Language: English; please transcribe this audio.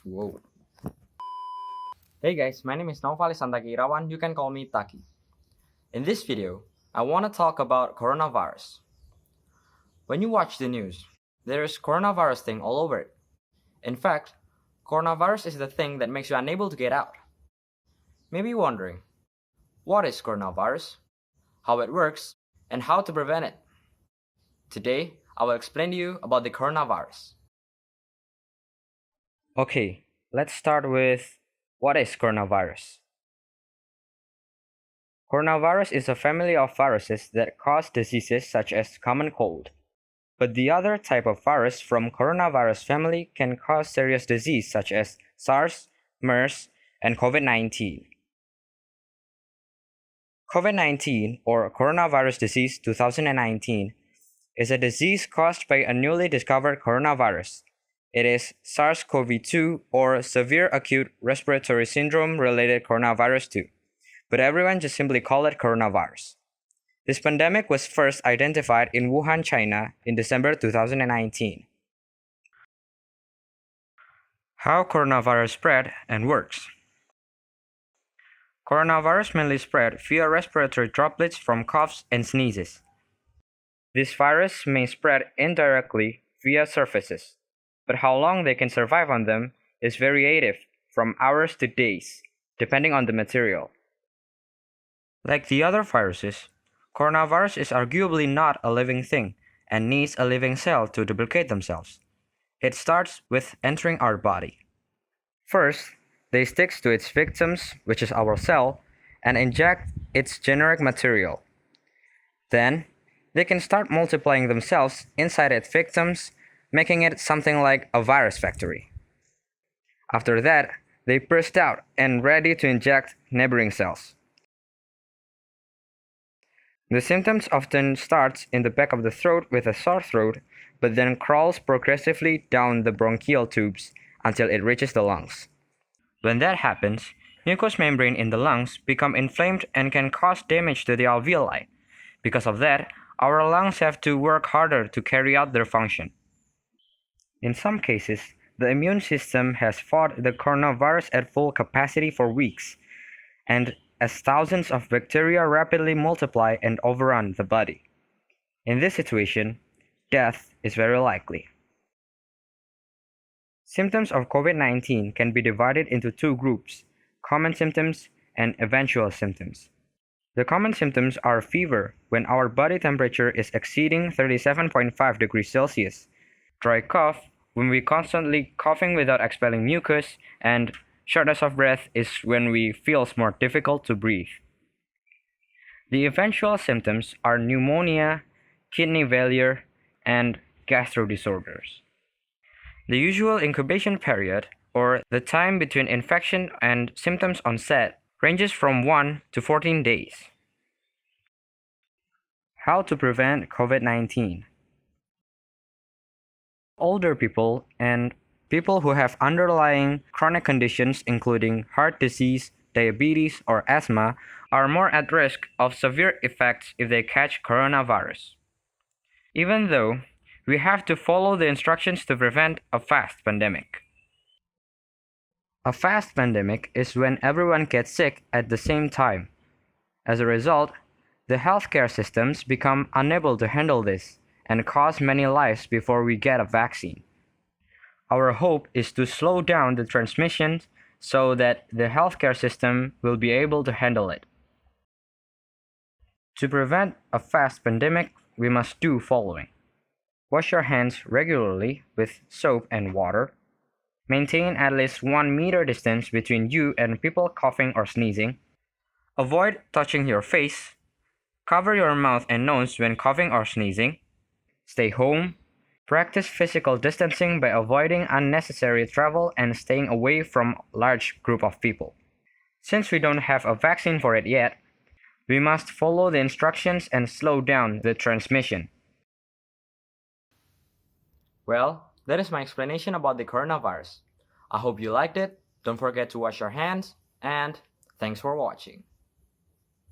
Whoa. Hey guys, my name is Naufal and Taqy Irawan. You can call me Taqy. In this video, I want to talk about coronavirus. When you watch the news, there is coronavirus thing all over it. In fact, coronavirus is the thing that makes you unable to get out. Maybe you're wondering, what is coronavirus, how it works, and how to prevent it? Today, I will explain to you about the coronavirus. Okay, let's start with what is coronavirus? Coronavirus is a family of viruses that cause diseases such as common cold. But the other type of virus from coronavirus family can cause serious disease such as SARS, MERS, and COVID-19. COVID-19 or coronavirus disease 2019 is a disease caused by a newly discovered coronavirus. It is SARS-CoV-2 or severe acute respiratory syndrome related coronavirus 2, but everyone just simply call it coronavirus. This pandemic was first identified in Wuhan, China in December 2019. How coronavirus spread and works. Coronavirus mainly spread via respiratory droplets from coughs and sneezes. This virus may spread indirectly via surfaces, but how long they can survive on them is variative from hours to days, depending on the material. Like the other viruses, coronavirus is arguably not a living thing and needs a living cell to duplicate themselves. It starts with entering our body. First, they stick to its victims, which is our cell, and inject its generic material. Then, they can start multiplying themselves inside its victims, making it something like a virus factory. After that, they burst out and ready to inject neighboring cells. The symptoms often start in the back of the throat with a sore throat, but then crawls progressively down the bronchial tubes until it reaches the lungs. When that happens, mucous membrane in the lungs become inflamed and can cause damage to the alveoli. Because of that, our lungs have to work harder to carry out their function. In some cases, the immune system has fought the coronavirus at full capacity for weeks, and as thousands of bacteria rapidly multiply and overrun the body. In this situation, death is very likely. Symptoms of COVID-19 can be divided into two groups, common symptoms and eventual symptoms. The common symptoms are fever when our body temperature is exceeding 37.5 degrees Celsius, dry cough when we constantly coughing without expelling mucus, and shortness of breath is when we feel more difficult to breathe. The eventual symptoms are pneumonia, kidney failure, and gastro disorders. The usual incubation period, or the time between infection and symptoms onset, ranges from 1 to 14 days. How to prevent COVID-19? Older people and people who have underlying chronic conditions including heart disease, diabetes, or asthma are more at risk of severe effects if they catch coronavirus. Even though we have to follow the instructions to prevent a fast pandemic. A fast pandemic is when everyone gets sick at the same time. As a result, the healthcare systems become unable to handle this and cost many lives before we get a vaccine. Our hope is to slow down the transmission so that the healthcare system will be able to handle it. To prevent a fast pandemic, we must do following. Wash your hands regularly with soap and water. Maintain at least 1 meter distance between you and people coughing or sneezing. Avoid touching your face. Cover your mouth and nose when coughing or sneezing. Stay home. Practice physical distancing by avoiding unnecessary travel and staying away from large group of people. Since we don't have a vaccine for it yet, we must follow the instructions and slow down the transmission. Well, that is my explanation about the coronavirus. I hope you liked it. Don't forget to wash your hands, and thanks for watching.